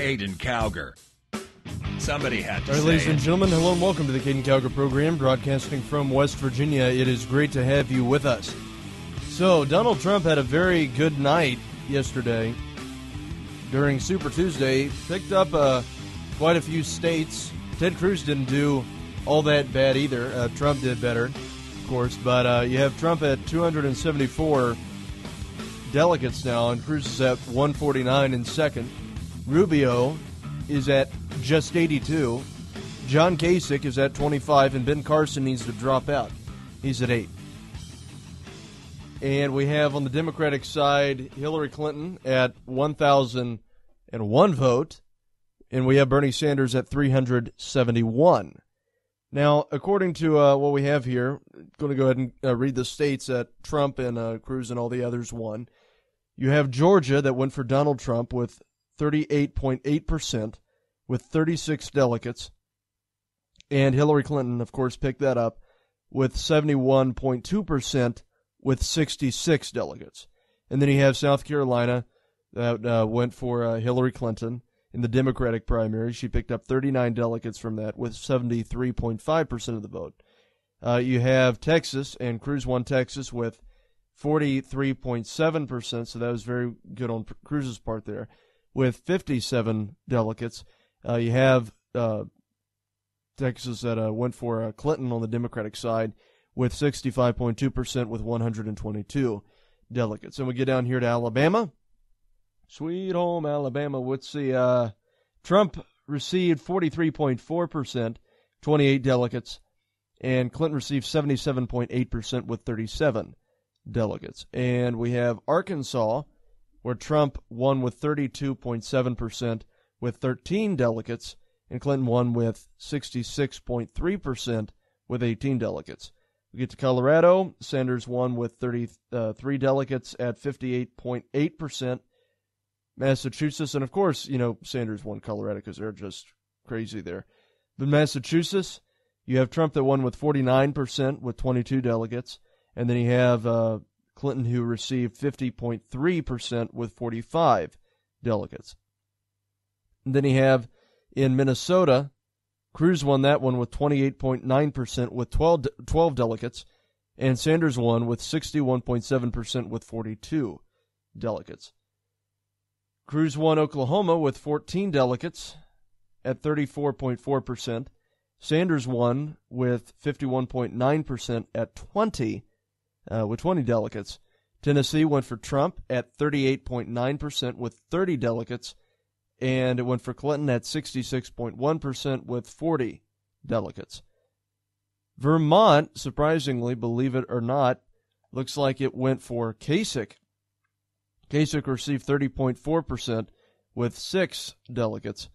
Caiden Cowger. Somebody had to All right, say ladies and it. gentlemen, hello and welcome to the Caiden Cowger program, broadcasting from West Virginia. It is great to have you with us. So, Donald Trump had a very good night yesterday during Super Tuesday. Picked up quite a few states. Ted Cruz didn't do all that bad either. Trump did better, of course, but you have Trump at 274 delegates now, and Cruz is at 149 in second. Rubio is at just 82. John Kasich is at 25, and Ben Carson needs to drop out. He's at 8. And we have on the Democratic side Hillary Clinton at 1,001 vote, and we have Bernie Sanders at 371. Now, according to what we have here, I'm going to go ahead and read the states that Trump and Cruz and all the others won. You have Georgia that went for Donald Trump with 38.8% with 36 delegates. And Hillary Clinton, of course, picked that up with 71.2% with 66 delegates. And then you have South Carolina that went for Hillary Clinton in the Democratic primary. She picked up 39 delegates from that with 73.5% of the vote. You have Texas, and Cruz won Texas with 43.7%, so that was very good on Cruz's part there, with 57 delegates. You have Texas that went for Clinton on the Democratic side with 65.2% with 122 delegates. And we get down here to Alabama. Sweet home Alabama. Let's see. Trump received 43.4%, 28 delegates, and Clinton received 77.8% with 37 delegates. And we have Arkansas, where Trump won with 32.7% with 13 delegates, and Clinton won with 66.3% with 18 delegates. We get to Colorado. Sanders won with 33 delegates at 58.8%. Massachusetts, and of course, Sanders won Colorado because they're just crazy there. But Massachusetts, you have Trump that won with 49% with 22 delegates, and then you have Clinton who received 50.3% with 45 delegates. And then you have in Minnesota, Cruz won that one with 28.9% with 12 delegates, and Sanders won with 61.7% with 42 delegates. Cruz won Oklahoma with 14 delegates at 34.4%. Sanders won with 51.9% at 20, with 20 delegates. Tennessee went for Trump at 38.9% with 30 delegates, and it went for Clinton at 66.1% with 40 delegates. Vermont, surprisingly, believe it or not, looks like it went for Kasich. Kasich received 30.4% with 6 delegates,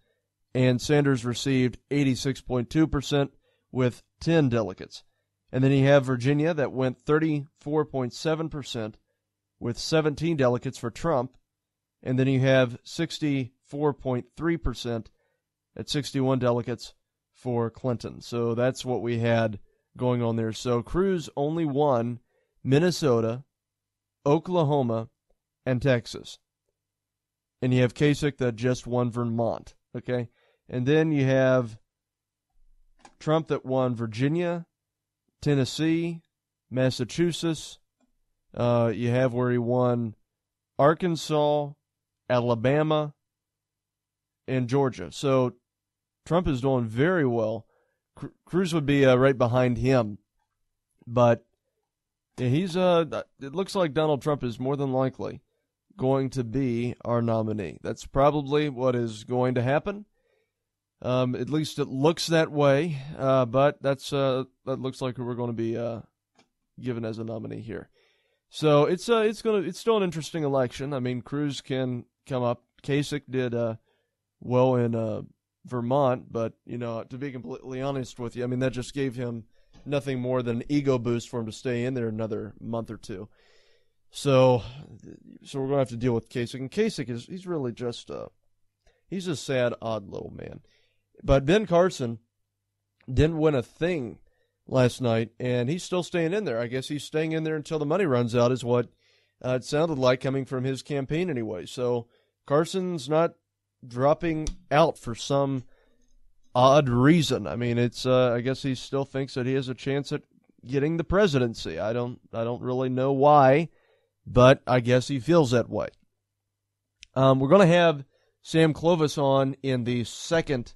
and Sanders received 86.2% with 10 delegates. And then you have Virginia that went 34.7% with 17 delegates for Trump, and then you have 64.3% at 61 delegates for Clinton. So that's what we had going on there. So Cruz only won Minnesota, Oklahoma, and Texas. And you have Kasich that just won Vermont, okay? And then you have Trump that won Virginia, Tennessee, Massachusetts. You have where he won Arkansas, Alabama, and Georgia. So Trump is doing very well. Cruz would be right behind him. But he's it looks like Donald Trump is more than likely going to be our nominee. That's probably what is going to happen. At least it looks that way. But that looks like we're going to be given as a nominee here. So it's still an interesting election. I mean, Cruz can come up. Kasich did well in Vermont, but to be completely honest with you, I mean that just gave him nothing more than an ego boost for him to stay in there another month or two. So we're going to have to deal with Kasich. And Kasich he's really just he's a sad, odd little man. But Ben Carson didn't win a thing last night, and he's still staying in there. I guess he's staying in there until the money runs out, is what it sounded like coming from his campaign anyway. So Carson's not dropping out for some odd reason. I mean, it's I guess he still thinks that he has a chance at getting the presidency. I don't really know why, but I guess he feels that way. We're going to have Sam Clovis on in the second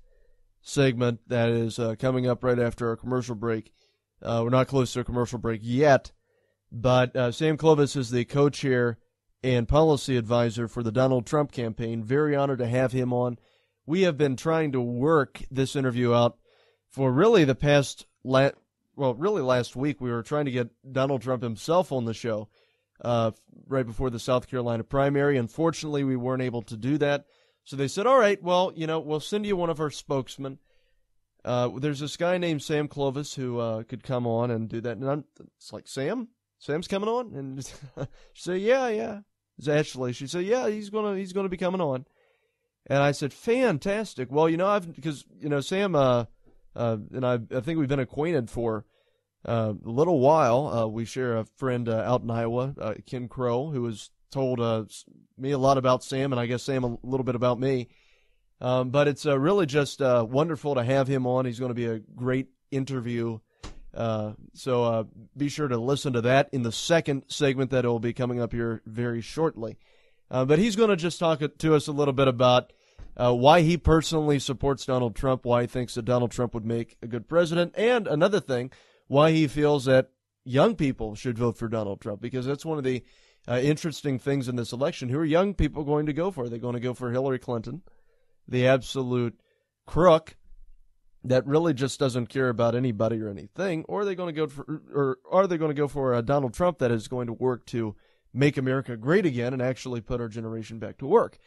segment that is coming up right after our commercial break. We're not close to a commercial break yet, but Sam Clovis is the co-chair and policy advisor for the Donald Trump campaign. Very honored to have him on. We have been trying to work this interview out for really the past, really last week. We were trying to get Donald Trump himself on the show right before the South Carolina primary. Unfortunately, we weren't able to do that. So they said, all right, well, we'll send you one of our spokesmen. There's this guy named Sam Clovis who could come on and do that. And it's like, Sam's coming on? And she said, yeah. It's Ashley. She said, yeah, he's gonna be coming on. And I said, fantastic. Well, because Sam and I think we've been acquainted for a little while. We share a friend out in Iowa, Ken Crow, who has told me a lot about Sam, and I guess Sam a little bit about me. But it's really just wonderful to have him on. He's going to be a great interview. So be sure to listen to that in the second segment that will be coming up here very shortly. But he's going to just talk to us a little bit about why he personally supports Donald Trump, why he thinks that Donald Trump would make a good president, and another thing, why he feels that young people should vote for Donald Trump, because that's one of the interesting things in this election. Who are young people going to go for? Are they going to go for Hillary Clinton, the absolute crook that really just doesn't care about anybody or anything, or are they going to go for Donald Trump that is going to work to make America great again and actually put our generation back to work?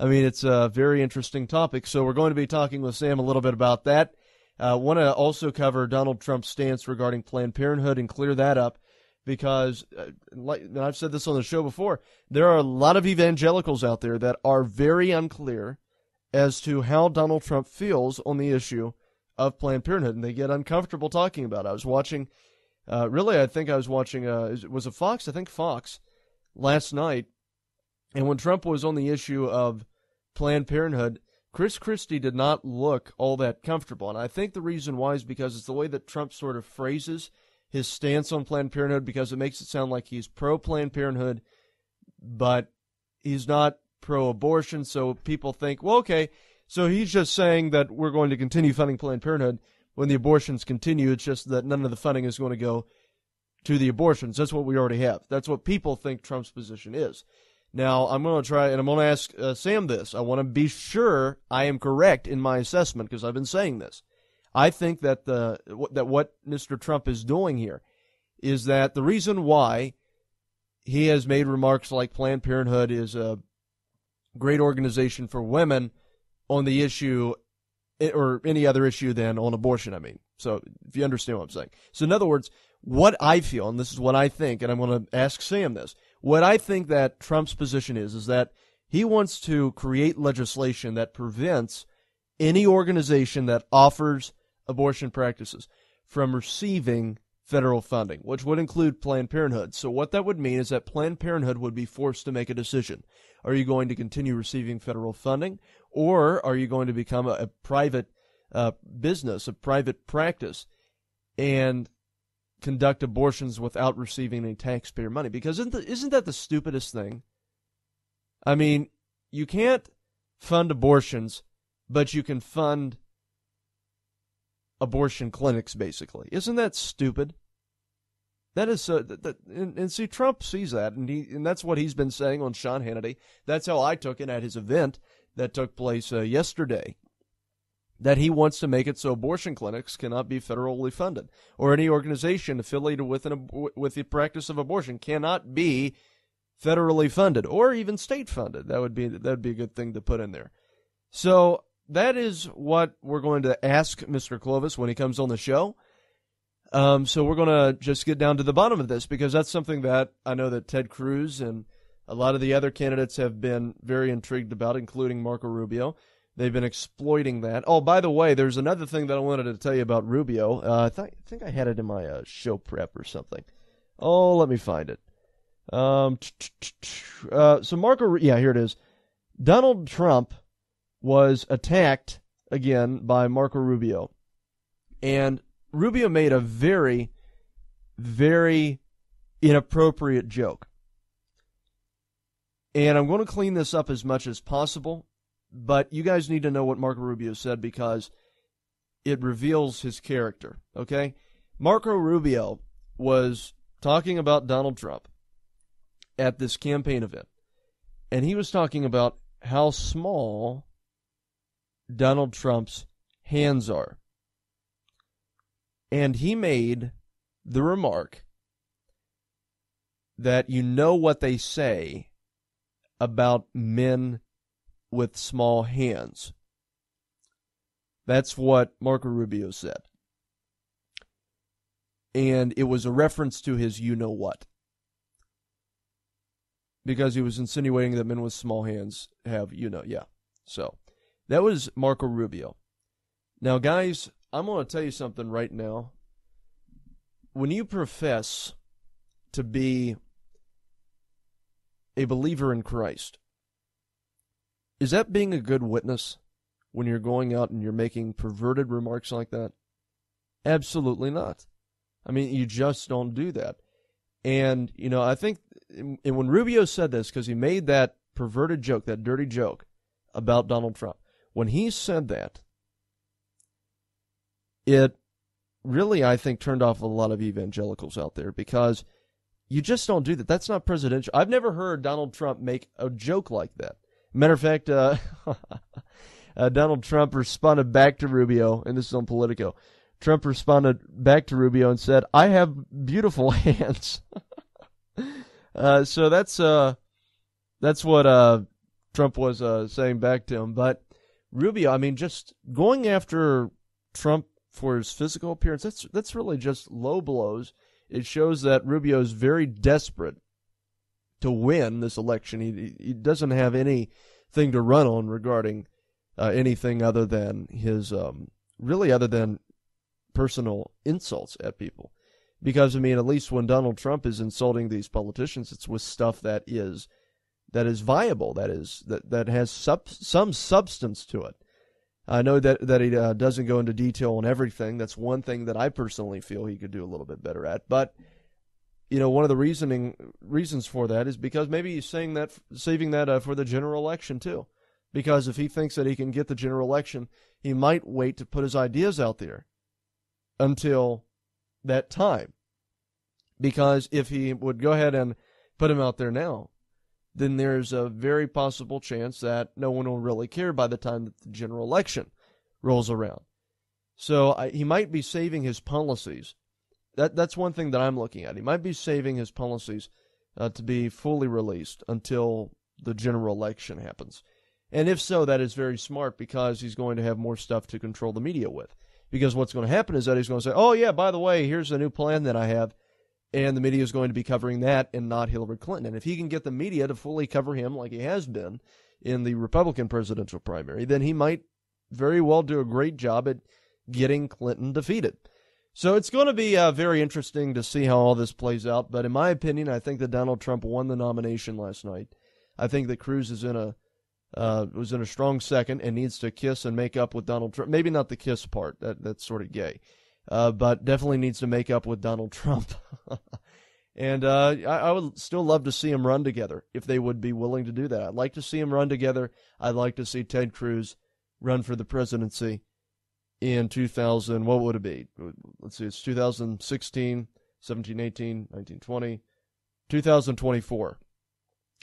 I mean, it's a very interesting topic, so we're going to be talking with Sam a little bit about that. Want to also cover Donald Trump's stance regarding Planned Parenthood and clear that up, because and I've said this on the show before, there are a lot of evangelicals out there that are very unclear as to how Donald Trump feels on the issue of Planned Parenthood, and they get uncomfortable talking about it. I was watching, was it Fox? I think Fox last night, and when Trump was on the issue of Planned Parenthood, Chris Christie did not look all that comfortable, and I think the reason why is because it's the way that Trump sort of phrases his stance on Planned Parenthood, because it makes it sound like he's pro-Planned Parenthood, but he's not pro-abortion, so people think, well, okay, so he's just saying that we're going to continue funding Planned Parenthood when the abortions continue. It's just that none of the funding is going to go to the abortions. That's what we already have. That's what people think Trump's position is. Now, I'm going to try, and I'm going to ask Sam this. I want to be sure I am correct in my assessment, because I've been saying this. I think that what Mr. Trump is doing here is that the reason why he has made remarks like Planned Parenthood is a great organization for women on the issue, or any other issue than on abortion, I mean. So if you understand what I'm saying. So in other words, what I feel, and this is what I think, and I'm going to ask Sam this, what I think that Trump's position is that he wants to create legislation that prevents any organization that offers abortion practices from receiving federal funding, which would include Planned Parenthood. So what that would mean is that Planned Parenthood would be forced to make a decision. Are you going to continue receiving federal funding, or are you going to become a private business, a private practice, and conduct abortions without receiving any taxpayer money? Because isn't that the stupidest thing? I mean, you can't fund abortions, but you can fund abortion clinics, basically. Isn't that stupid? That is and see, Trump sees that, and that's what he's been saying on Sean Hannity. That's how I took it at his event that took place yesterday, that he wants to make it so abortion clinics cannot be federally funded, or any organization affiliated with the practice of abortion cannot be federally funded, or even state funded. That would be a good thing to put in there. So that is what we're going to ask Mr. Clovis when he comes on the show. So we're going to just get down to the bottom of this, because that's something that I know that Ted Cruz and a lot of the other candidates have been very intrigued about, including Marco Rubio. They've been exploiting that. Oh, by the way, there's another thing that I wanted to tell you about Rubio. I think I had it in my show prep or something. Oh, let me find it. So Marco, yeah, here it is. Donald Trump was attacked again by Marco Rubio. And Rubio made a very, very inappropriate joke. And I'm going to clean this up as much as possible, but you guys need to know what Marco Rubio said because it reveals his character, okay? Marco Rubio was talking about Donald Trump at this campaign event, and he was talking about how small Donald Trump's hands are. And he made the remark that you know what they say about men with small hands. That's what Marco Rubio said. And it was a reference to his you-know-what. Because he was insinuating that men with small hands have, yeah. So, that was Marco Rubio. Now, guys, I'm going to tell you something right now. When you profess to be a believer in Christ, is that being a good witness when you're going out and you're making perverted remarks like that? Absolutely not. I mean, you just don't do that. And, I think and when Rubio said this, because he made that perverted joke, that dirty joke about Donald Trump, when he said that, it really, I think, turned off a lot of evangelicals out there because you just don't do that. That's not presidential. I've never heard Donald Trump make a joke like that. Matter of fact, Donald Trump responded back to Rubio, and this is on Politico. Trump responded back to Rubio and said, "I have beautiful hands." So that's what Trump was saying back to him. But Rubio, I mean, just going after Trump for his physical appearance, that's really just low blows. It shows that Rubio is very desperate to win this election. He doesn't have anything to run on regarding anything other than his other than personal insults at people. Because, I mean, at least when Donald Trump is insulting these politicians, it's with stuff that is viable, that has some substance to it. I know that he doesn't go into detail on everything. That's one thing that I personally feel he could do a little bit better at. But, one of the reasons for that is because maybe he's saving that for the general election too. Because if he thinks that he can get the general election, he might wait to put his ideas out there until that time. Because if he would go ahead and put him out there now, then there's a very possible chance that no one will really care by the time that the general election rolls around. So he might be saving his policies. That's one thing that I'm looking at. He might be saving his policies to be fully released until the general election happens. And if so, that is very smart because he's going to have more stuff to control the media with. Because what's going to happen is that he's going to say, oh, yeah, by the way, here's a new plan that I have. And the media is going to be covering that and not Hillary Clinton. And if he can get the media to fully cover him like he has been in the Republican presidential primary, then he might very well do a great job at getting Clinton defeated. So it's going to be very interesting to see how all this plays out. But in my opinion, I think that Donald Trump won the nomination last night. I think that Cruz is was in a strong second and needs to kiss and make up with Donald Trump. Maybe not the kiss part. That's sort of gay. But definitely needs to make up with Donald Trump. And I would still love to see them run together if they would be willing to do that. I'd like to see them run together. I'd like to see Ted Cruz run for the presidency in 2000. What would it be? Let's see. It's 2016, 17, 18, 19, 20, 2024.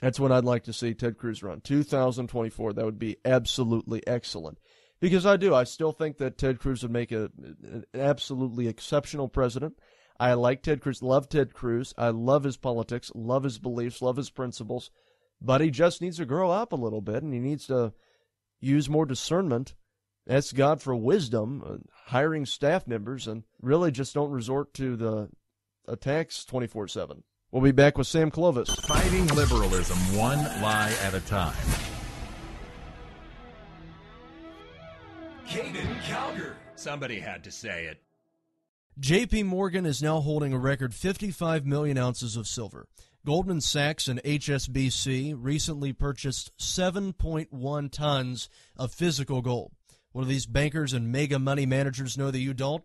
That's when I'd like to see Ted Cruz run. 2024. That would be absolutely excellent. Because I still think that Ted Cruz would make an absolutely exceptional president. I like Ted Cruz, love Ted Cruz. I love his politics, love his beliefs, love his principles. But he just needs to grow up a little bit, and he needs to use more discernment. Ask God for wisdom, hiring staff members, and really just don't resort to the attacks 24/7. We'll be back with Sam Clovis. Fighting liberalism one lie at a time. Caiden Cowger. Somebody had to say it. J.P. Morgan is now holding a record 55 million ounces of silver. Goldman Sachs and HSBC recently purchased 7.1 tons of physical gold. What do these bankers and mega money managers know that you don't?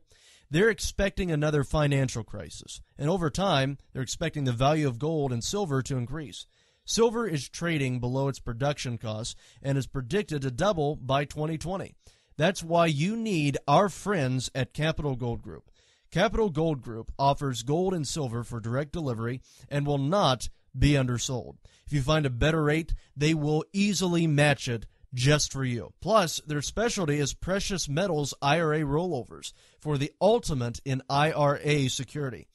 They're expecting another financial crisis, and over time, they're expecting the value of gold and silver to increase. Silver is trading below its production costs and is predicted to double by 2020. That's why you need our friends at Capital Gold Group. Capital Gold Group offers gold and silver for direct delivery and will not be undersold. If you find a better rate, they will easily match it just for you. Plus, their specialty is precious metals IRA rollovers for the ultimate in IRA security.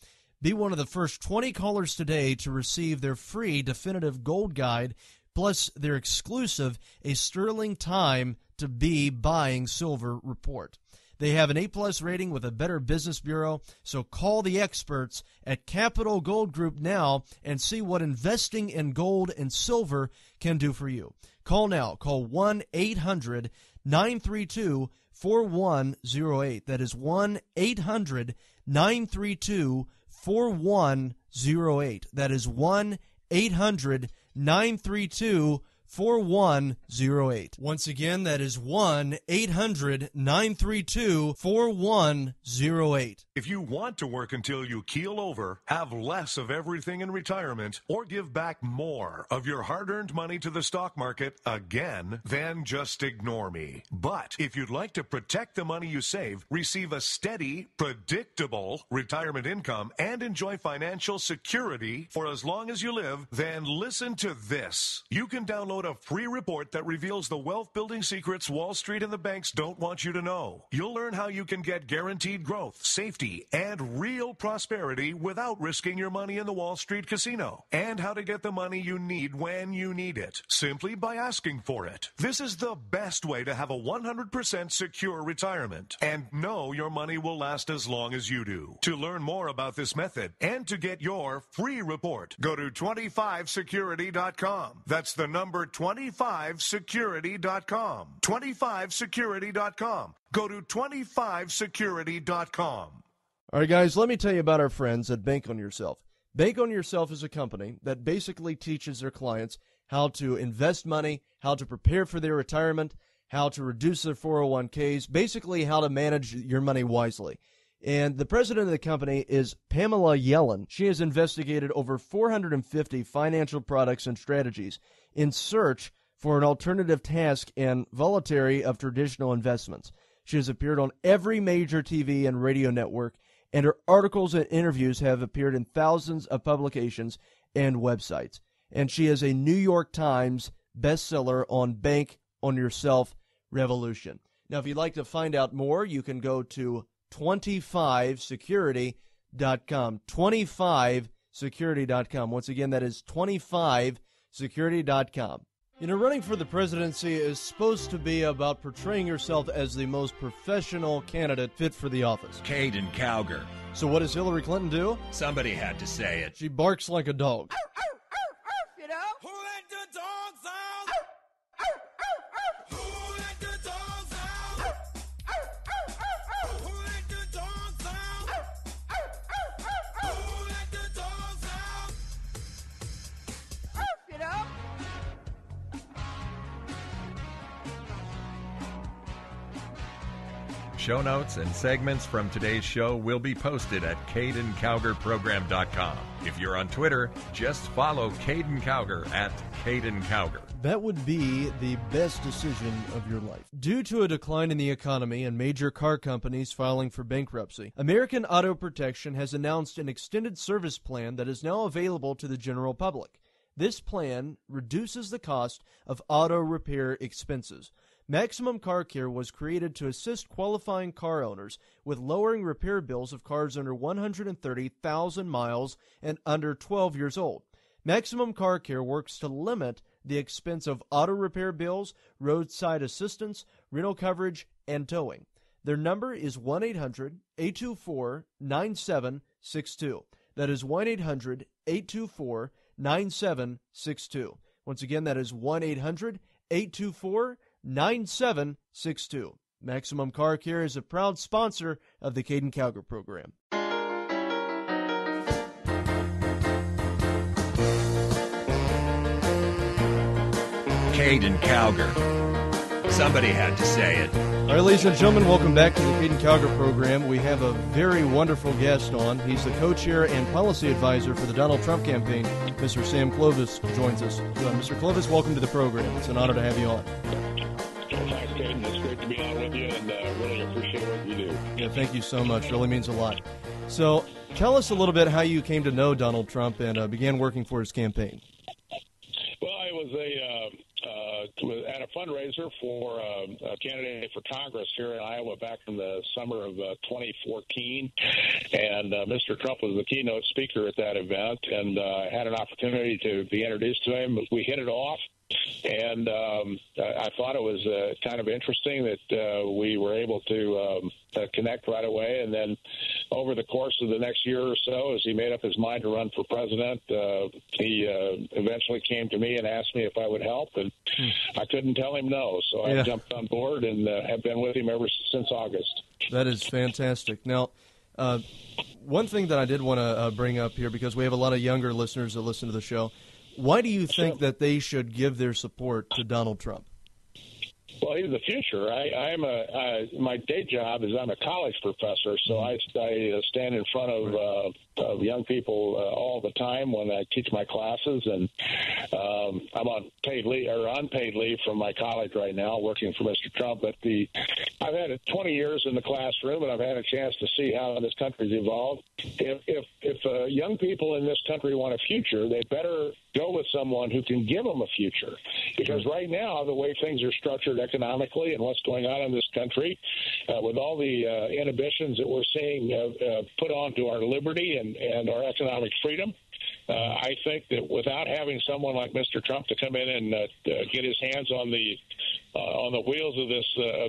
Be one of the first 20 callers today to receive their free definitive gold guide, plus their exclusive A Sterling Time to Be Buying Silver report. They have an A-plus rating with a Better Business Bureau, so call the experts at Capital Gold Group now and see what investing in gold and silver can do for you. Call now. Call 1-800-932-4108. That is 1-800-932-4108. That is 1-800-932-4108. Once again, that is 1-800-932-4108. If you want to work until you keel over, have less of everything in retirement, or give back more of your hard-earned money to the stock market again, then just ignore me. But if you'd like to protect the money you save, receive a steady, predictable retirement income, and enjoy financial security for as long as you live, then listen to this. You can download a free report that reveals the wealth-building secrets Wall Street and the banks don't want you to know. You'll learn how you can get guaranteed growth, safety, and real prosperity without risking your money in the Wall Street casino, and how to get the money you need when you need it, simply by asking for it. This is the best way to have a 100% secure retirement, and know your money will last as long as you do. To learn more about this method, and to get your free report, go to 25security.com. That's the number 25security.com. 25security.com. Go to 25security.com. All right, guys, let me tell you about our friends at Bank on Yourself. Bank on Yourself is a company that basically teaches their clients how to invest money, how to prepare for their retirement, how to reduce their 401ks, basically how to manage your money wisely. And the president of the company is Pamela Yellen. She has investigated over 450 financial products and strategies in search for an alternative task and voluntary of traditional investments. She has appeared on every major TV and radio network, and her articles and interviews have appeared in thousands of publications and websites. And she is a New York Times bestseller on Bank on Yourself Revolution. Now, if you'd like to find out more, you can go to 25security.com. 25security.com. Once again, that is 25security.com. You know, running for the presidency is supposed to be about portraying yourself as the most professional candidate fit for the office. Caiden Cowger. So what does Hillary Clinton do? Somebody had to say it. She barks like a dog. You know? Who let the dogs out? Who let the dogs out? Who let the dogs out? Who let the dogs out? You know? Show notes and segments from today's show will be posted at CaidenCowgerProgram.com. If you're on Twitter, just follow Caiden Cowger at Caiden Cowger. That would be the best decision of your life. Due to a decline in the economy and major car companies filing for bankruptcy, American Auto Protection has announced an extended service plan that is now available to the general public. This plan reduces the cost of auto repair expenses. Maximum Car Care was created to assist qualifying car owners with lowering repair bills of cars under 130,000 miles and under 12 years old. Maximum Car Care works to limit the expense of auto repair bills, roadside assistance, rental coverage, and towing. Their number is 1-800-824-9762. That is 1-800-824-9762. Once again, that is 1-800-824-9762. 9762. Maximum Car Care is a proud sponsor of the Caiden Cowger program. Caiden Cowger. Somebody had to say it. All right, ladies and gentlemen, welcome back to the Caiden Cowger program. We have a very wonderful guest on. He's the co-chair and policy advisor for the Donald Trump campaign. Mr. Sam Clovis joins us. Mr. Clovis, welcome to the program. It's an honor to have you on. Thanks, Caiden. It's great to be on with you, and really appreciate what you do. Yeah, thank you so much. Really means a lot. So tell us a little bit how you came to know Donald Trump and began working for his campaign. Well, I was at a fundraiser for a candidate for Congress here in Iowa back in the summer of 2014, and Mr. Trump was the keynote speaker at that event, and I had an opportunity to be introduced to him. We hit it off. And I thought it was kind of interesting that we were able to connect right away. And then over the course of the next year or so, as he made up his mind to run for president, he eventually came to me and asked me if I would help. And I couldn't tell him no. So I jumped on board and have been with him ever since August. That is fantastic. Now, one thing that I did want to bring up here, because we have a lot of younger listeners that listen to the show, why do you think that they should give their support to Donald Trump? Well, he's the future. My day job is I'm a college professor, so I stand in front of young people all the time when I teach my classes, and I'm on paid leave or unpaid leave from my college right now, working for Mr. Trump. But I've had 20 years in the classroom, and I've had a chance to see how this country's evolved. If young people in this country want a future, they better go with someone who can give them a future. Because right now, the way things are structured economically and what's going on in this country, with all the inhibitions that we're seeing put onto our liberty and our economic freedom, I think that without having someone like Mr. Trump to come in and get his hands on the wheels of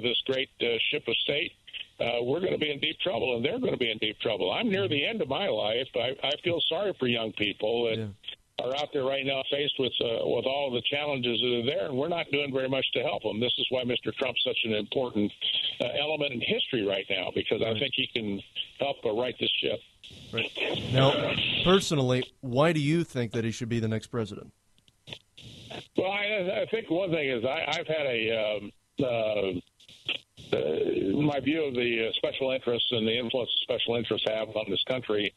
this great ship of state, we're going to be in deep trouble, and they're going to be in deep trouble. I'm near the end of my life. I feel sorry for young people that are out there right now faced with all the challenges that are there, and we're not doing very much to help them. This is why Mr. Trump's such an important element in history right now, because I think he can help right this ship. Right. Now, personally, why do you think that he should be the next president? Well, I think one thing is I've had my view of the special interests and the influence special interests have on this country,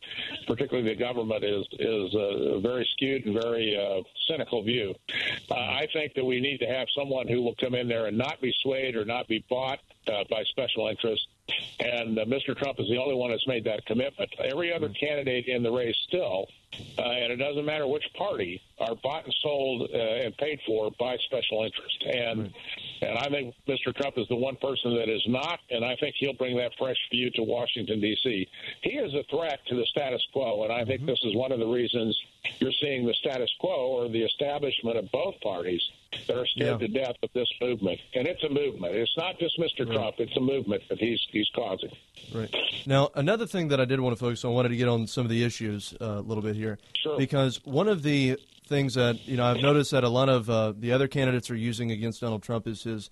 particularly the government, is a very skewed and very cynical view. I think that we need to have someone who will come in there and not be swayed or not be bought by special interests. And Mr. Trump is the only one that's made that commitment. Every other candidate in the race still, and it doesn't matter which party, are bought and sold and paid for by special interest. And I think Mr. Trump is the one person that is not, and I think he'll bring that fresh view to Washington, D.C. He is a threat to the status quo, and I think this is one of the reasons you're seeing the status quo or the establishment of both parties that are scared to death of this movement. And it's a movement. It's not just Mr. Trump. It's a movement that he's causing. Right. Now, another thing that I did want to focus on, I wanted to get on some of the issues a little bit here. Sure. Because one of the things that, I've noticed that a lot of the other candidates are using against Donald Trump is his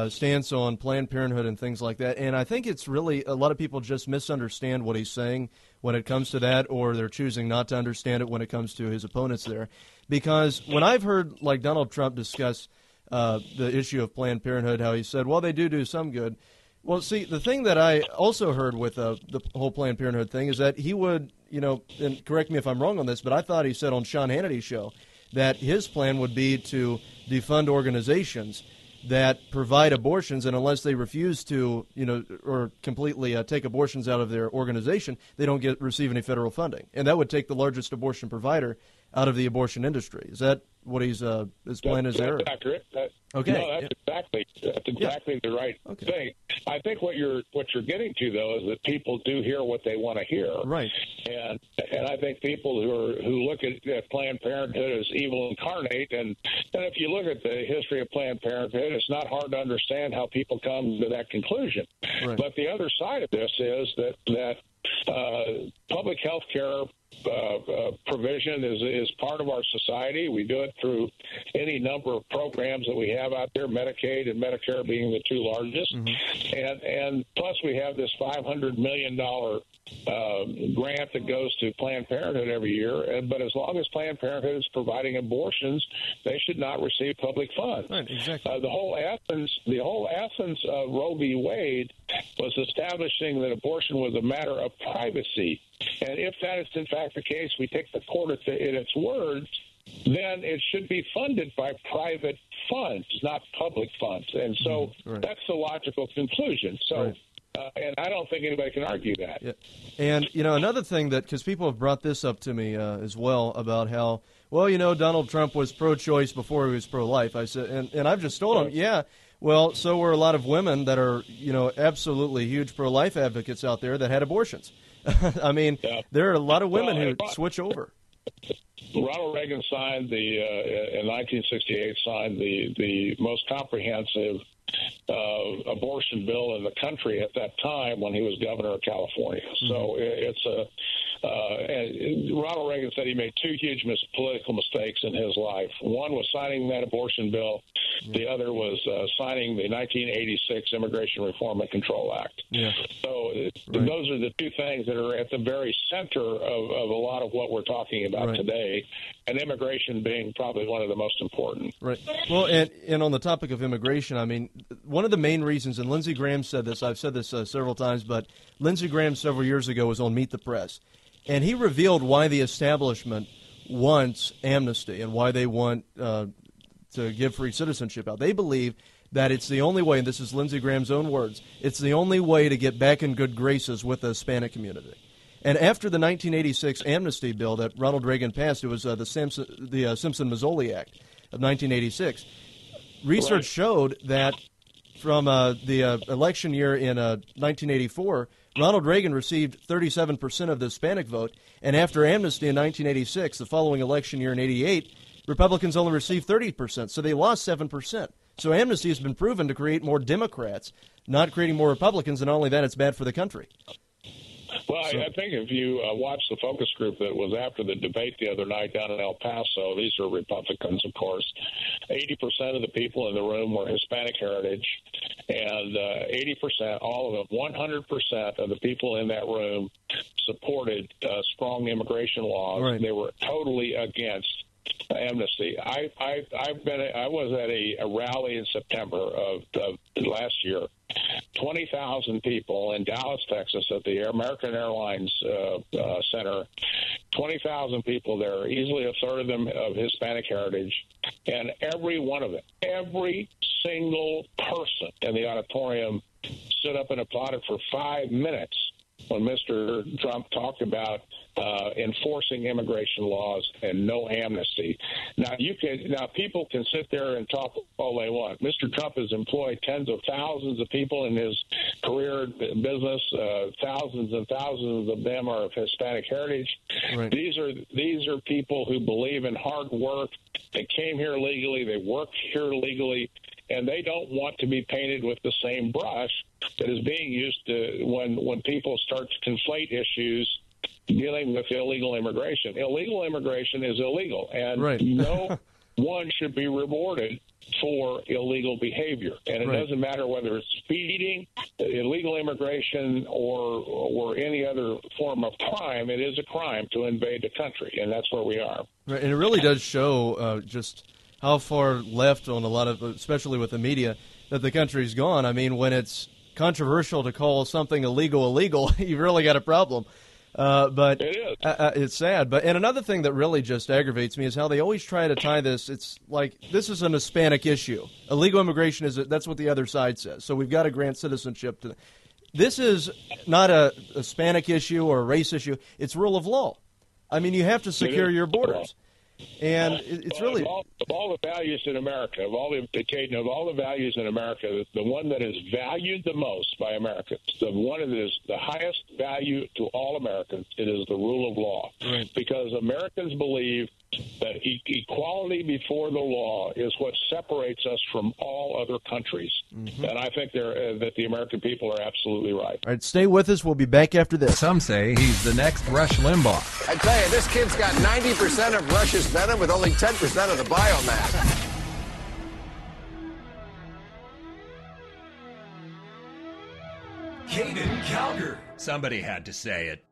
stance on Planned Parenthood and things like that. And I think it's really, a lot of people just misunderstand what he's saying when it comes to that, or they're choosing not to understand it when it comes to his opponents there. Because when I've heard, like, Donald Trump discuss the issue of Planned Parenthood, how he said, well, they do some good. Well, see, the thing that I also heard with the whole Planned Parenthood thing is that he would, and correct me if I'm wrong on this, but I thought he said on Sean Hannity's show that his plan would be to defund organizations that provide abortions, and unless they refuse to, or completely take abortions out of their organization, they don't receive any federal funding. And that would take the largest abortion provider out of the abortion industry. Is that what his plan is there? That's accurate. Okay. No, that's exactly the right thing. I think what you're getting to, though, is that people do hear what they want to hear. Right. And I think people who look at Planned Parenthood as evil incarnate, and if you look at the history of Planned Parenthood, it's not hard to understand how people come to that conclusion. Right. But the other side of this is that public public health care provision is part of our society. We do it through any number of programs that we have out there, Medicaid and Medicare being the two largest. And plus we have this $500 million grant that goes to Planned Parenthood every year. But as long as Planned Parenthood is providing abortions, they should not receive public funds. Right, exactly. The whole essence of Roe v. Wade was establishing that abortion was a matter of privacy. And if that is in fact the case, we take the court in its words, then it should be funded by private funds, not public funds. And so that's the logical conclusion. So, and I don't think anybody can argue that. Yeah. And, another thing that, because people have brought this up to me as well about how, well, Donald Trump was pro-choice before he was pro-life. I said, and I've just told him, yeah, well, so were a lot of women that are, absolutely huge pro-life advocates out there that had abortions. I mean, there are a lot of women who switch over. Ronald Reagan signed in 1968, signed the most comprehensive abortion bill in the country at that time when he was governor of California. So it's and Ronald Reagan said he made two huge political mistakes in his life. One was signing that abortion bill. The other was signing the 1986 Immigration Reform and Control Act. Yeah. So those are the two things that are at the very center of a lot of what we're talking about today, and immigration being probably one of the most important. Right. Well, and on the topic of immigration, I mean, one of the main reasons, and Lindsey Graham said this, I've said this several times, but Lindsey Graham several years ago was on Meet the Press, and he revealed why the establishment wants amnesty and why they want to give free citizenship out. They believe that it's the only way, and this is Lindsey Graham's own words, it's the only way to get back in good graces with the Hispanic community. And after the 1986 amnesty bill that Ronald Reagan passed, it was the Simpson-Mazzoli Act of 1986, research showed that from the election year in 1984, Ronald Reagan received 37% of the Hispanic vote, and after amnesty in 1986, the following election year in 88, Republicans only received 30%, so they lost 7%. So amnesty has been proven to create more Democrats, not creating more Republicans, and not only that, it's bad for the country. Well, I think if you watch the focus group that was after the debate the other night down in El Paso, these are Republicans, of course. 80% of the people in the room were Hispanic heritage, and 80%, all of them, 100% of the people in that room supported strong immigration laws. Right. They were totally against amnesty. I was at a rally in September of last year. 20,000 people in Dallas, Texas, at the American Airlines Center. 20,000 people there, easily a third of them of Hispanic heritage, and every one of them, every single person in the auditorium stood up and applauded for 5 minutes when Mr. Trump talked about enforcing immigration laws and no amnesty. Now people can sit there and talk all they want. Mr. Trump has employed tens of thousands of people in his career business. Thousands and thousands of them are of Hispanic heritage. Right. These are people who believe in hard work. They came here legally. They work here legally. And they don't want to be painted with the same brush that is being used when people start to conflate issues dealing with illegal immigration. Illegal immigration is illegal, and no one should be rewarded for illegal behavior. And it doesn't matter whether it's speeding, illegal immigration, or any other form of crime. It is a crime to invade the country, and that's where we are. Right, and it really does show just how far left on a lot of, especially with the media, that the country's gone. I mean, when it's controversial to call something illegal, you've really got a problem. But it is. It's sad. And another thing that really just aggravates me is how they always try to tie this. It's like this is an Hispanic issue. Illegal immigration that's what the other side says. So we've got to grant citizenship to. This is not a Hispanic issue or a race issue. It's rule of law. I mean, you have to secure your borders. And it's really of all the values in America, of all the values in America, the one that is valued the most by Americans, the one that is the highest value to all Americans, it is the rule of law. Right. Because Americans believe that equality before the law is what separates us from all other countries. Mm-hmm. And I think that the American people are absolutely right. All right, stay with us. We'll be back after this. Some say he's the next Rush Limbaugh. I tell you, this kid's got 90% of Rush's venom with only 10% of the biomass. Caiden Cowger. Somebody had to say it.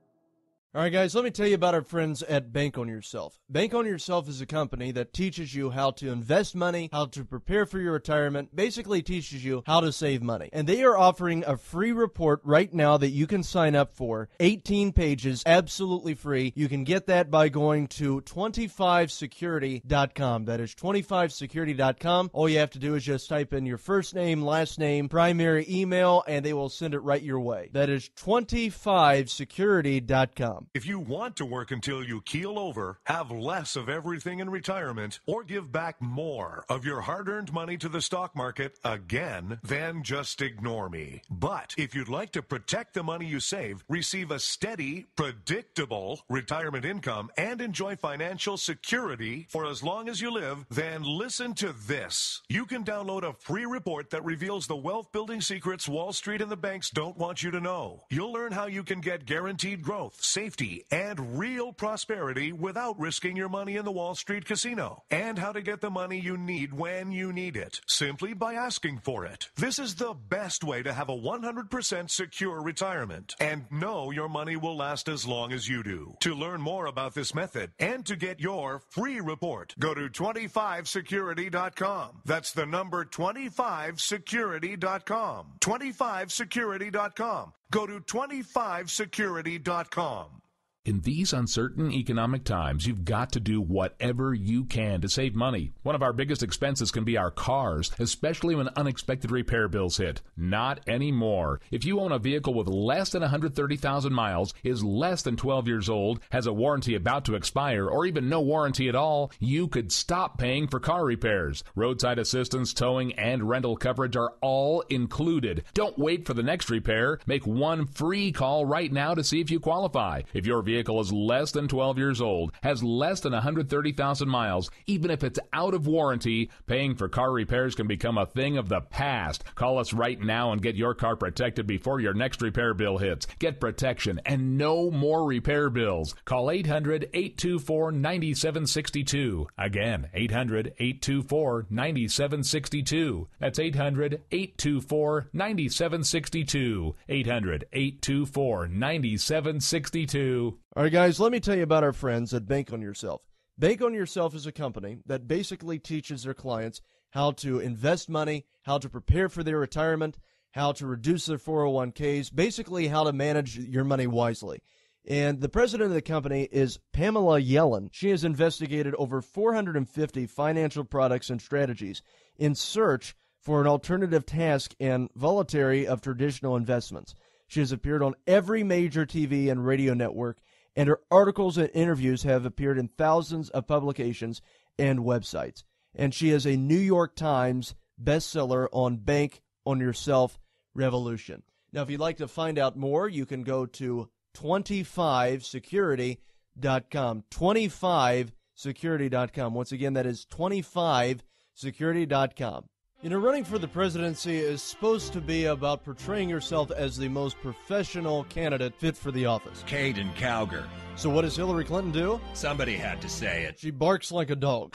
All right, guys, let me tell you about our friends at Bank on Yourself. Bank on Yourself is a company that teaches you how to invest money, how to prepare for your retirement, basically teaches you how to save money. And they are offering a free report right now that you can sign up for, 18 pages, absolutely free. You can get that by going to 25security.com. That is 25security.com. All you have to do is just type in your first name, last name, primary email, and they will send it right your way. That is 25security.com. If you want to work until you keel over, have less of everything in retirement, or give back more of your hard-earned money to the stock market again, then just ignore me. But if you'd like to protect the money you save, receive a steady, predictable retirement income, and enjoy financial security for as long as you live, then listen to this. You can download a free report that reveals the wealth-building secrets Wall Street and the banks don't want you to know. You'll learn how you can get guaranteed growth, safety, and real prosperity without risking your money in the Wall Street casino, and how to get the money you need when you need it, simply by asking for it. This is the best way to have a 100% secure retirement and know your money will last as long as you do. To learn more about this method and to get your free report, go to 25security.com. That's the number 25security.com. 25security.com. Go to 25security.com. In these uncertain economic times, you've got to do whatever you can to save money. One of our biggest expenses can be our cars, especially when unexpected repair bills hit. Not anymore. If you own a vehicle with less than 130,000 miles, is less than 12 years old, has a warranty about to expire, or even no warranty at all, you could stop paying for car repairs. Roadside assistance, towing, and rental coverage are all included. Don't wait for the next repair. Make one free call right now to see if you qualify. If your vehicle is less than 12 years old, has less than 130,000 miles, even if it's out of warranty, paying for car repairs can become a thing of the past. Call us right now and get your car protected before your next repair bill hits. Get protection and no more repair bills. Call 800-824-9762. Again, 800-824-9762. That's 800-824-9762. 800-824-9762. All right, guys, let me tell you about our friends at Bank on Yourself. Bank on Yourself is a company that basically teaches their clients how to invest money, how to prepare for their retirement, how to reduce their 401ks, basically how to manage your money wisely. And the president of the company is Pamela Yellen. She has investigated over 450 financial products and strategies in search for an alternative task and voluntary of traditional investments. She has appeared on every major TV and radio network, and her articles and interviews have appeared in thousands of publications and websites. And she is a New York Times bestseller on Bank on Yourself Revolution. Now, if you'd like to find out more, you can go to 25security.com. 25security.com. Once again, that is 25security.com. You know, running for the presidency is supposed to be about portraying yourself as the most professional candidate fit for the office. Caiden Cowger. So what does Hillary Clinton do? Somebody had to say it. She barks like a dog.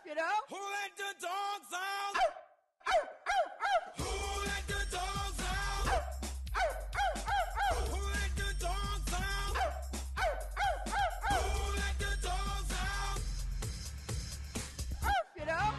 You know? Who let the dogs out? Who let the dogs out? Who let the dogs out? Who let the dogs out? You know?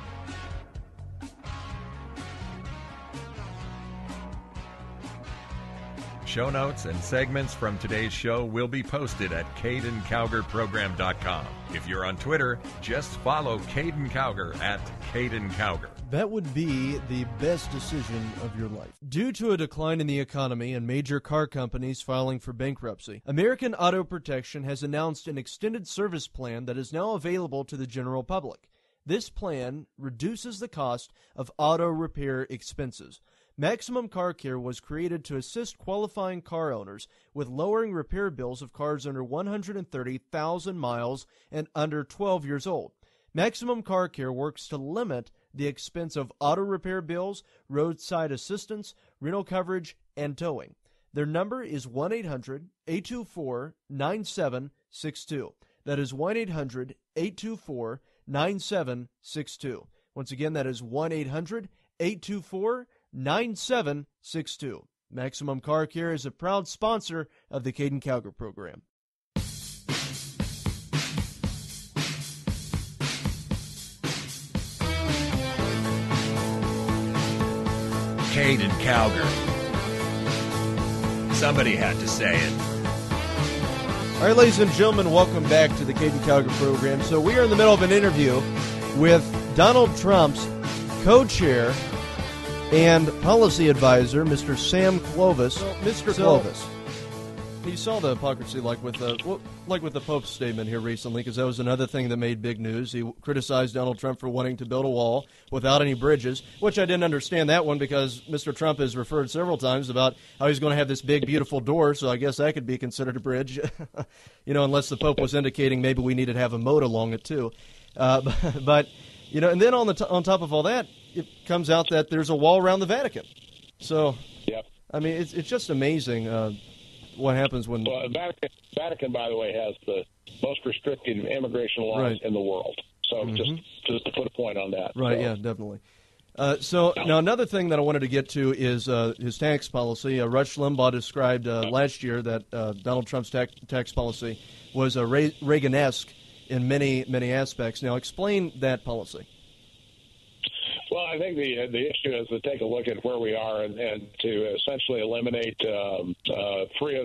Show notes and segments from today's show will be posted at CaidenCowgerProgram.com. If you're on Twitter, just follow Caiden Cowger at Caiden Cowger. That would be the best decision of your life. Due to a decline in the economy and major car companies filing for bankruptcy, American Auto Protection has announced an extended service plan that is now available to the general public. This plan reduces the cost of auto repair expenses. Maximum Car Care was created to assist qualifying car owners with lowering repair bills of cars under 130,000 miles and under 12 years old. Maximum Car Care works to limit the expense of auto repair bills, roadside assistance, rental coverage, and towing. Their number is 1-800-824-9762. That is 1-800-824-9762. Once again, that is 1-800-824-9762. Maximum Car Care is a proud sponsor of the Caiden Cowger program. Caiden Cowger. Somebody had to say it. All right, ladies and gentlemen, welcome back to the Caiden Cowger program. So we are in the middle of an interview with Donald Trump's co-chair and policy advisor, Mr. Sam Clovis. Well, Mr. Clovis, you saw the hypocrisy like with the Pope's statement here recently, because that was another thing that made big news. He criticized Donald Trump for wanting to build a wall without any bridges, which I didn't understand that one because Mr. Trump has referred several times about how he's going to have this big, beautiful door, so I guess that could be considered a bridge, unless the Pope was indicating maybe we needed to have a moat along it too. But and then on top of all that, it comes out that there's a wall around the Vatican. So, yep. I mean, it's just amazing what happens when... Well, Vatican, by the way, has the most restricted immigration laws in the world. So just to put a point on that. Right, yeah, definitely. Now another thing that I wanted to get to is his tax policy. Rush Limbaugh described last year that Donald Trump's tax policy was Reagan-esque in many, many aspects. Now explain that policy. Well, I think the issue is to take a look at where we are and to essentially eliminate 3 of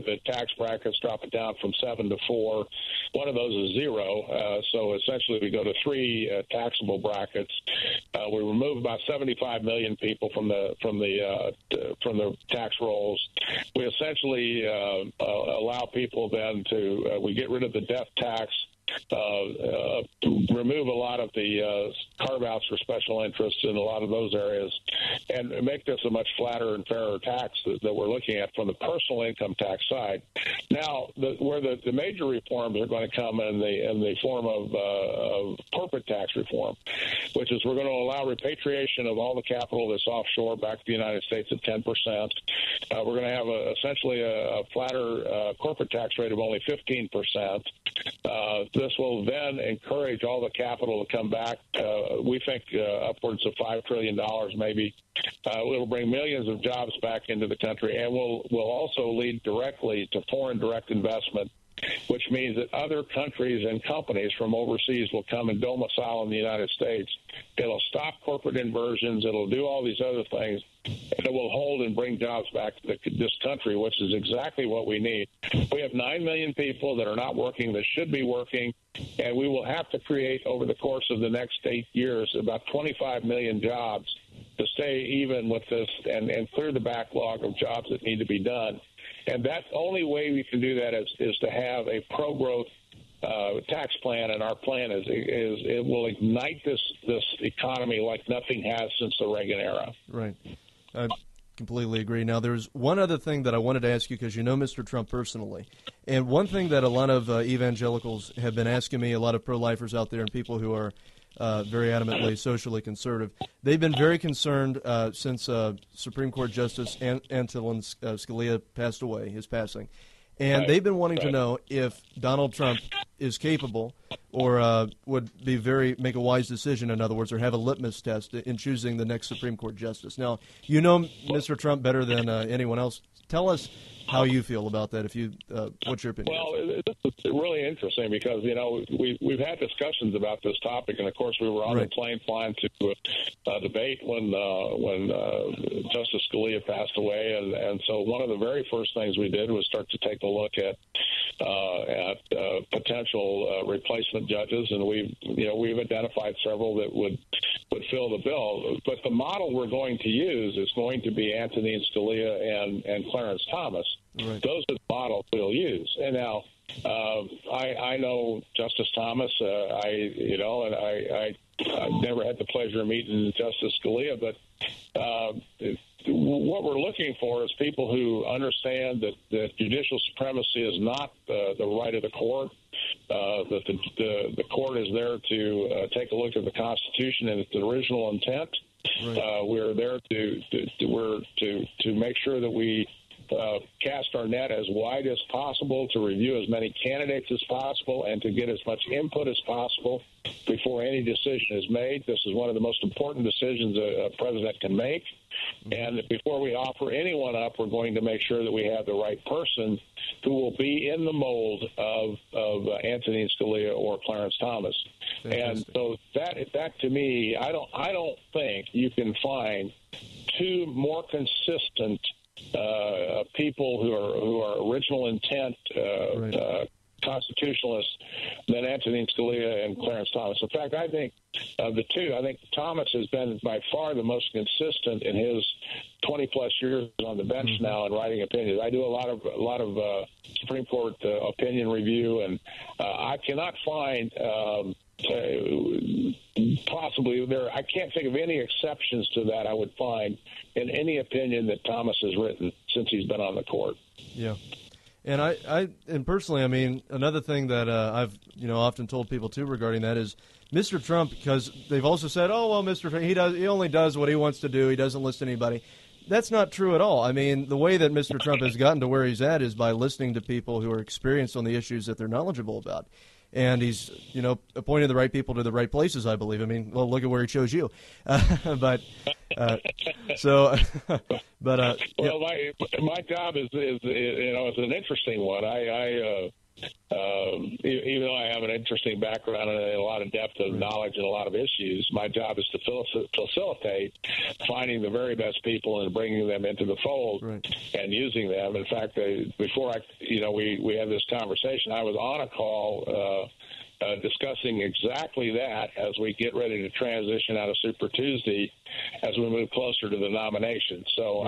the tax brackets, drop it down from 7 to 4. One of those is 0. So essentially we go to 3 taxable brackets. We remove about 75 million people from the tax rolls. We essentially allow people then to we get rid of the death tax. Remove a lot of the carve-outs for special interests in a lot of those areas, and make this a much flatter and fairer tax that we're looking at from the personal income tax side. Now, where the major reforms are going to come in the form of corporate tax reform, which is we're going to allow repatriation of all the capital that's offshore back to the United States at 10%. We're going to have essentially a flatter corporate tax rate of only 15%. This will then encourage all the capital to come back. We think upwards of $5 trillion maybe. It'll bring millions of jobs back into the country, and will also lead directly to foreign direct investment, which means that other countries and companies from overseas will come and domicile in the United States. It'll stop corporate inversions. It'll do all these other things. And it will hold and bring jobs back to this country, which is exactly what we need. We have 9 million people that are not working that should be working, and we will have to create over the course of the next 8 years about 25 million jobs to stay even with this and clear the backlog of jobs that need to be done. And that only way we can do that is to have a pro-growth tax plan, and our plan is it will ignite this economy like nothing has since the Reagan era. Right. I completely agree. Now, there's one other thing that I wanted to ask you, because you know Mr. Trump personally. And one thing that a lot of evangelicals have been asking me, a lot of pro-lifers out there and people who are very adamantly socially conservative, they've been very concerned since Supreme Court Justice Antonin Scalia passed away, his passing. And they've been wanting to know if Donald Trump is capable or would make a wise decision, in other words, or have a litmus test in choosing the next Supreme Court justice. Now, you know Mr. Trump better than anyone else. Tell us how you feel about that. What's your opinion? Well, it's really interesting because we've had discussions about this topic, and of course we were on the plane flying to debate when Justice Scalia passed away, and so one of the very first things we did was start to take a look at potential replacement judges, and we've identified several that would fill the bill. But the model we're going to use is going to be Antonin Scalia and Clarence Thomas. Right. Those are the models we'll use. And now, I know Justice Thomas. I've never had the pleasure of meeting Justice Scalia, but what we're looking for is people who understand that judicial supremacy is not the right of the court. That the court is there to take a look at the Constitution and its original intent. Right. We're there to make sure that we cast our net as wide as possible, to review as many candidates as possible, and to get as much input as possible before any decision is made. This is one of the most important decisions a president can make. And before we offer anyone up, we're going to make sure that we have the right person who will be in the mold of Antonin Scalia or Clarence Thomas. Fantastic. And so that to me, I don't think you can find two more consistent people who are original intent constitutionalists than Antonin Scalia and Clarence Thomas. In fact, I think of the two, I think Thomas has been by far the most consistent in his 20-plus years on the bench now and writing opinions. I do a lot of Supreme Court opinion review, and I cannot find possibly there. I can't think of any exceptions to that I would find in any opinion that Thomas has written since he's been on the court. Yeah. And I personally, I mean, another thing that I've often told people too regarding that is Mr. Trump, because they've also said, oh well, Mr. Trump, he only does what he wants to do. He doesn't listen to anybody. That's not true at all. I mean, the way that Mr. Trump has gotten to where he's at is by listening to people who are experienced on the issues that they're knowledgeable about. And he's, appointed the right people to the right places, I believe. I mean, well, look at where he chose you. Well, my job is an interesting one. Even though I have an interesting background and a lot of depth of knowledge and a lot of issues, my job is to facilitate finding the very best people and bringing them into the fold and using them. In fact, before we had this conversation, I was on a call discussing exactly that as we get ready to transition out of Super Tuesday as we move closer to the nomination. So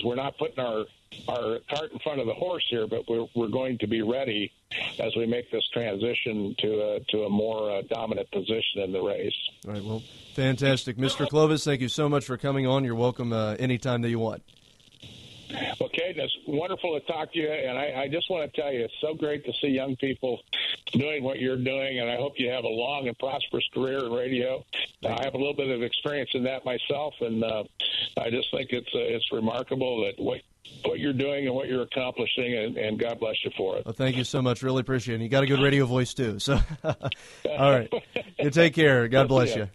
we're not putting our cart in front of the horse here, but we're going to be ready as we make this transition to a more dominant position in the race. All right, well, fantastic. Mr. Clovis, thank you so much for coming on. You're welcome anytime that you want. Well, Caiden, it's wonderful to talk to you, and I just want to tell you, it's so great to see young people doing what you're doing, and I hope you have a long and prosperous career in radio. I have a little bit of experience in that myself, and I just think it's remarkable that what you're doing and what you're accomplishing, and God bless you for it. Well, thank you so much. Really appreciate it. You got a good radio voice, too. So, all right. You take care. God bless you.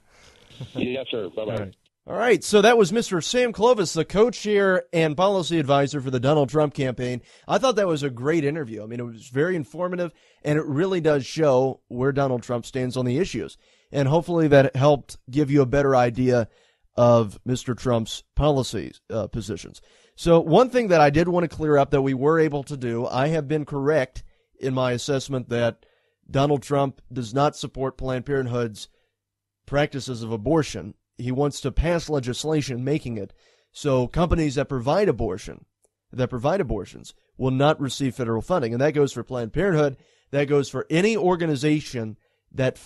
Yes, sir. Bye-bye. All right, so that was Mr. Sam Clovis, the co-chair and policy advisor for the Donald Trump campaign. I thought that was a great interview. I mean, it was very informative, and it really does show where Donald Trump stands on the issues. And hopefully that helped give you a better idea of Mr. Trump's policies, positions. So one thing that I did want to clear up that we were able to do, I have been correct in my assessment that Donald Trump does not support Planned Parenthood's practices of abortion. He wants to pass legislation making it so companies that provide abortions will not receive federal funding. And that goes for Planned Parenthood. That goes for any organization that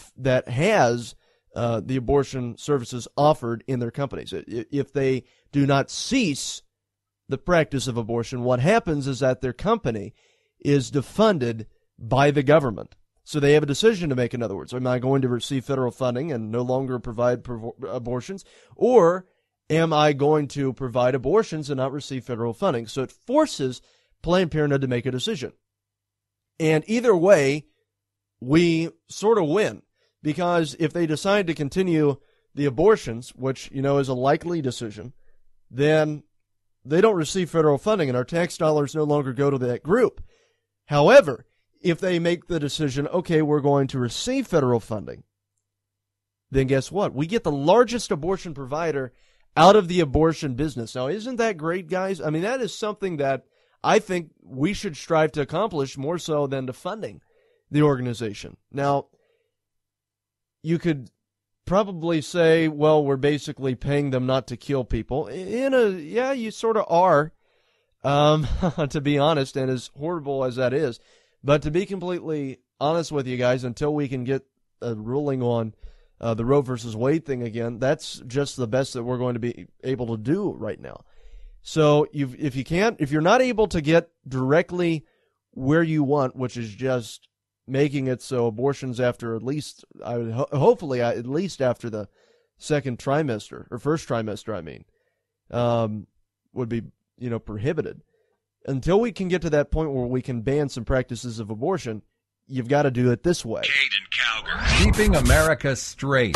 has the abortion services offered in their companies. If they do not cease the practice of abortion, what happens is that their company is defunded by the government. So they have a decision to make, in other words. Am I going to receive federal funding and no longer provide abortions? Or am I going to provide abortions and not receive federal funding? So it forces Planned Parenthood to make a decision. And either way, we sort of win. Because if they decide to continue the abortions, which, is a likely decision, then they don't receive federal funding and our tax dollars no longer go to that group. However, if they make the decision, okay, we're going to receive federal funding, then guess what? We get the largest abortion provider out of the abortion business. Now, isn't that great, guys? I mean, that is something that I think we should strive to accomplish more so than to funding the organization. Now, you could probably say, well, we're basically paying them not to kill people. Yeah, you sort of are, to be honest, and as horrible as that is. But to be completely honest with you guys, until we can get a ruling on the Roe versus Wade thing again, that's just the best that we're going to be able to do right now. So if you're not able to get directly where you want, which is just making it so abortions after at least, hopefully at least after the second trimester or first trimester, would be, prohibited. Until we can get to that point where we can ban some practices of abortion, you've got to do it this way. Caiden Cowger. Keeping America straight.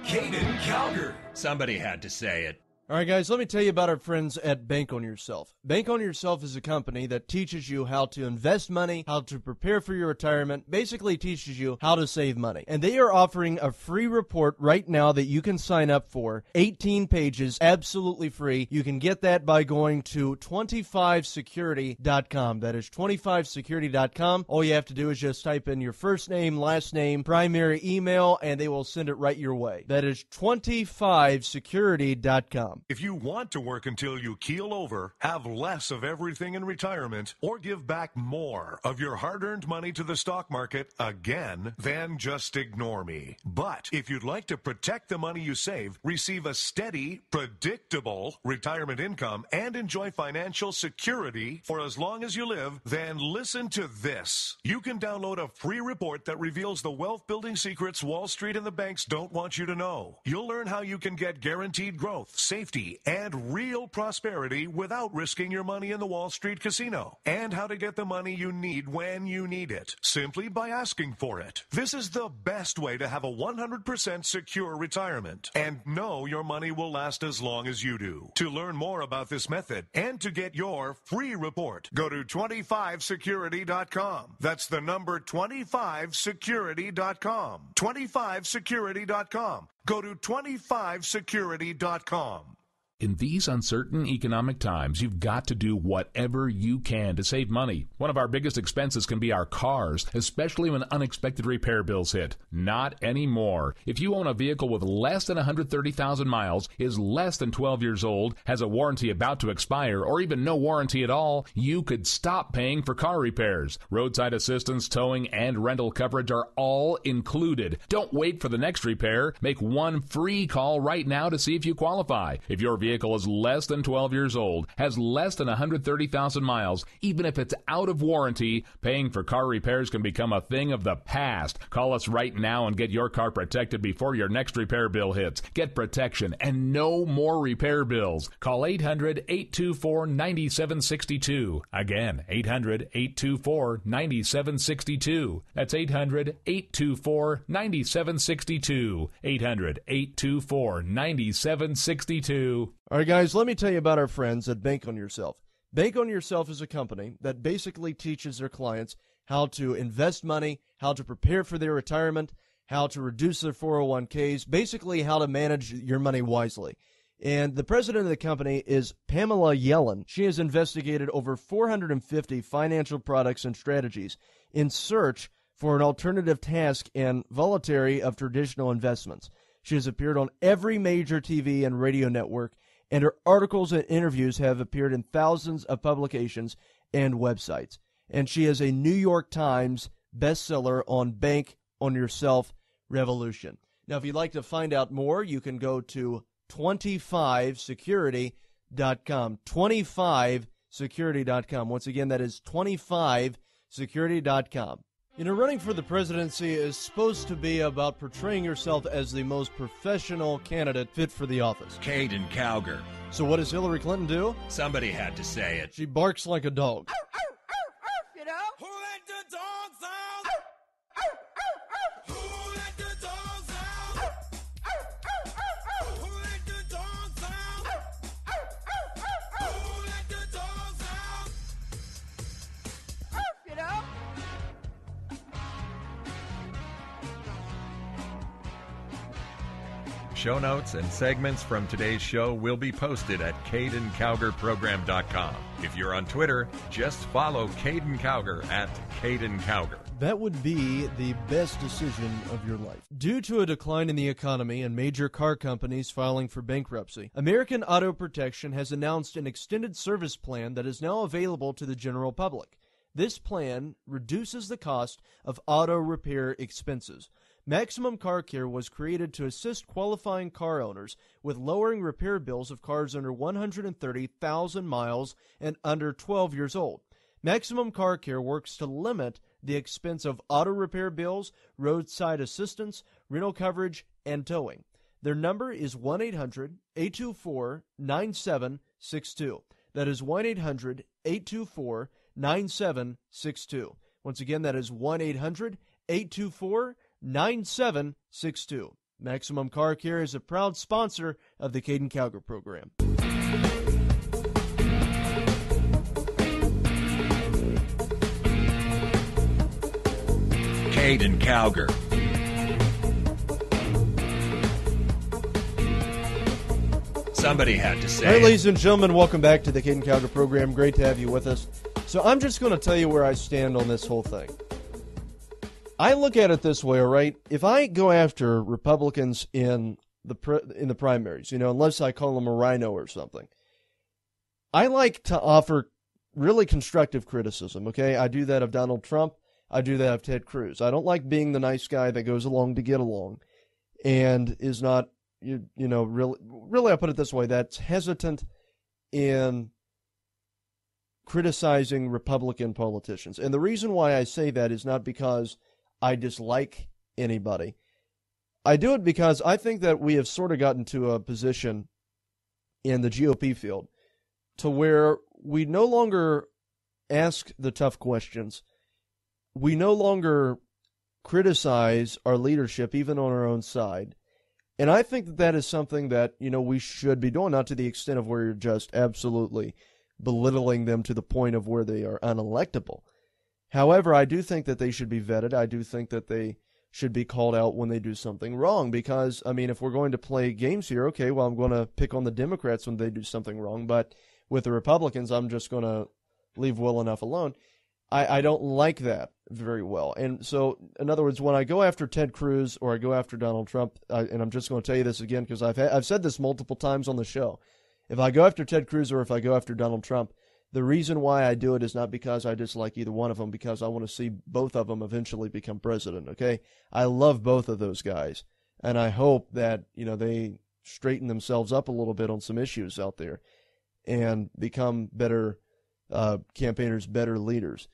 Caiden Cowger. Somebody had to say it. All right, guys, let me tell you about our friends at Bank on Yourself. Bank on Yourself is a company that teaches you how to invest money, how to prepare for your retirement, basically teaches you how to save money. And they are offering a free report right now that you can sign up for, 18 pages, absolutely free. You can get that by going to 25security.com. That is 25security.com. All you have to do is just type in your first name, last name, primary email, and they will send it right your way. That is 25security.com. If you want to work until you keel over, have less of everything in retirement, or give back more of your hard-earned money to the stock market again, then just ignore me. But if you'd like to protect the money you save, receive a steady, predictable retirement income, and enjoy financial security for as long as you live, then listen to this. You can download a free report that reveals the wealth-building secrets Wall Street and the banks don't want you to know. You'll learn how you can get guaranteed growth, safety, and real prosperity without risking your money in the Wall Street casino, and how to get the money you need when you need it, simply by asking for it. This is the best way to have a 100% secure retirement and know your money will last as long as you do. To learn more about this method and to get your free report, go to 25security.com. That's the number 25security.com. 25security.com. Go to 25security.com. In these uncertain economic times, you've got to do whatever you can to save money. One of our biggest expenses can be our cars, especially when unexpected repair bills hit. Not anymore. If you own a vehicle with less than 130,000 miles, is less than 12 years old, has a warranty about to expire, or even no warranty at all, you could stop paying for car repairs. Roadside assistance, towing, and rental coverage are all included. Don't wait for the next repair. Make one free call right now to see if you qualify. If your vehicle is less than 12 years old, has less than 130,000 miles, even if it's out of warranty, paying for car repairs can become a thing of the past. Call us right now and get your car protected before your next repair bill hits. Get protection and no more repair bills. Call 800-824-9762. Again, 800-824-9762. That's 800-824-9762. 800-824-9762. All right, guys, let me tell you about our friends at Bank on Yourself. Bank on Yourself is a company that basically teaches their clients how to invest money, how to prepare for their retirement, how to reduce their 401ks, basically how to manage your money wisely. And the president of the company is Pamela Yellen. She has investigated over 450 financial products and strategies in search for an alternative task and voluntary of traditional investments. She has appeared on every major TV and radio network, and her articles and interviews have appeared in thousands of publications and websites. And she is a New York Times bestseller on Bank on Yourself Revolution. Now, if you'd like to find out more, you can go to 25security.com. 25security.com. Once again, that is 25security.com. Running for the presidency is supposed to be about portraying yourself as the most professional candidate fit for the office. Caiden Cowger. So what does Hillary Clinton do? Somebody had to say it. She barks like a dog. You know? Who let the dogs out? Who let the dogs out? Who let the dogs out? Who let the dogs out? You know? Show notes and segments from today's show will be posted at CaidenCowgerProgram.com. If you're on Twitter, just follow Caiden Cowger at Caiden Cowger. That would be the best decision of your life. Due to a decline in the economy and major car companies filing for bankruptcy, American Auto Protection has announced an extended service plan that is now available to the general public. This plan reduces the cost of auto repair expenses. Maximum Car Care was created to assist qualifying car owners with lowering repair bills of cars under 130,000 miles and under 12 years old. Maximum Car Care works to limit the expense of auto repair bills, roadside assistance, rental coverage, and towing. Their number is 1-800-824-9762. That is 1-800-824-9762. Once again, that is 1-800-824-9762. Maximum Car Care is a proud sponsor of the Caiden Cowger program. Caiden Cowger. Somebody had to say All right, it. ladies and gentlemen, welcome back to the Caiden Cowger program. Great to have you with us. So I'm just going to tell you where I stand on this whole thing. I look at it this way, all right? If I go after Republicans in the primaries, unless I call them a rhino or something, I like to offer really constructive criticism, okay? I do that of Donald Trump. I do that of Ted Cruz. I don't like being the nice guy that goes along to get along and is not, really, I put it this way, that's hesitant in criticizing Republican politicians. And the reason why I say that is not because I dislike anybody. I do it because I think that we have sort of gotten to a position in the GOP field to where we no longer ask the tough questions. We no longer criticize our leadership, even on our own side. And I think that that is something that, we should be doing, not to the extent of where you're just absolutely belittling them to the point of where they are unelectable. However, I do think that they should be vetted. I do think that they should be called out when they do something wrong because, if we're going to play games here, okay, well, I'm going to pick on the Democrats when they do something wrong, but with the Republicans, I'm just going to leave well enough alone. I don't like that very well. And so, in other words, when I go after Ted Cruz or I go after Donald Trump, and I'm just going to tell you this again because I've said this multiple times on the show. If I go after Ted Cruz or if I go after Donald Trump, the reason why I do it is not because I dislike either one of them, because I want to see both of them eventually become president, okay? I love both of those guys, and I hope that, they straighten themselves up a little bit on some issues out there and become better campaigners, better leaders.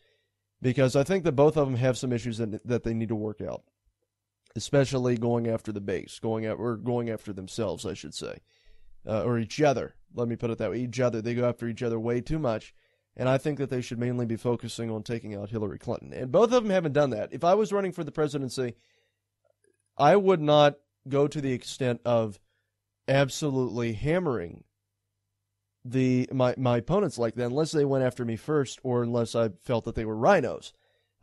Because I think that both of them have some issues that they need to work out, especially going after the base, going after themselves, I should say, or each other. Let me put it that way, each other. They go after each other way too much, and I think that they should mainly be focusing on taking out Hillary Clinton. And both of them haven't done that. If I was running for the presidency, I would not go to the extent of absolutely hammering my opponents like that unless they went after me first or unless I felt that they were rhinos.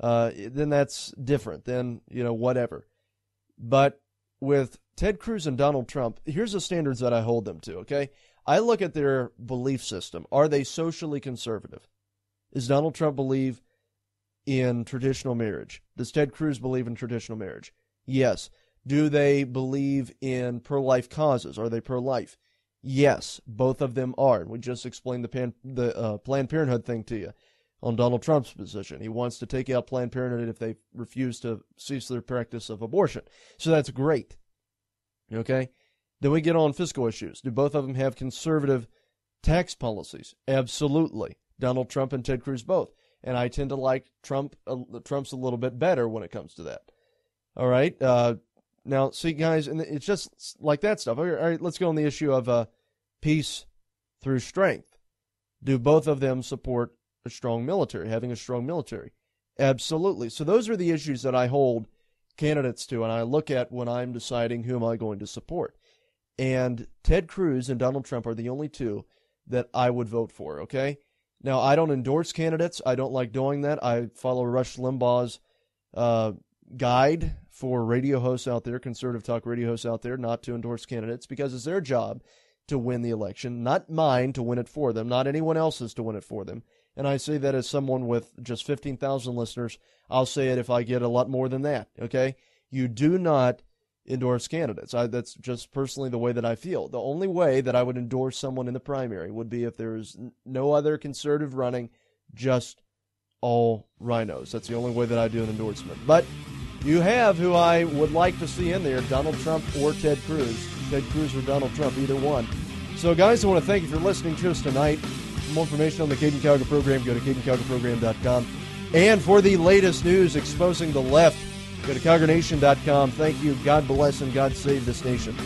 Then that's different. Then, whatever. But with Ted Cruz and Donald Trump, here's the standards that I hold them to, okay? I look at their belief system. Are they socially conservative? Does Donald Trump believe in traditional marriage? Does Ted Cruz believe in traditional marriage? Yes. Do they believe in pro-life causes? Are they pro-life? Yes, both of them are. We just explained the Planned Parenthood thing to you on Donald Trump's position. He wants to take out Planned Parenthood if they refuse to cease their practice of abortion. So that's great. Okay? Then we get on fiscal issues. Do both of them have conservative tax policies? Absolutely. Donald Trump and Ted Cruz both. And I tend to like Trump's a little bit better when it comes to that. All right? Now, see, guys, and it's just like that stuff. All right, let's go on the issue of peace through strength. Do both of them support a strong military, having a strong military? Absolutely. So those are the issues that I hold candidates to, and I look at when I'm deciding who am I going to support. And Ted Cruz and Donald Trump are the only two that I would vote for, okay? Now, I don't endorse candidates. I don't like doing that. I follow Rush Limbaugh's guide for radio hosts out there, conservative talk radio hosts out there, not to endorse candidates because it's their job to win the election, not mine to win it for them, not anyone else's to win it for them. And I say that as someone with just 15,000 listeners. I'll say it if I get a lot more than that, okay? You do not endorse candidates. That's just personally the way that I feel. The only way that I would endorse someone in the primary would be if there is no other conservative running, just all rhinos. That's the only way that I do an endorsement. But you have who I would like to see in there, Donald Trump or Ted Cruz. Ted Cruz or Donald Trump, either one. So, guys, I want to thank you for listening to us tonight. For more information on the Caiden Cowger program, go to CaidenCowgerProgram.com. And for the latest news exposing the left, go to CowgerNation.com. Thank you. God bless and God save this nation.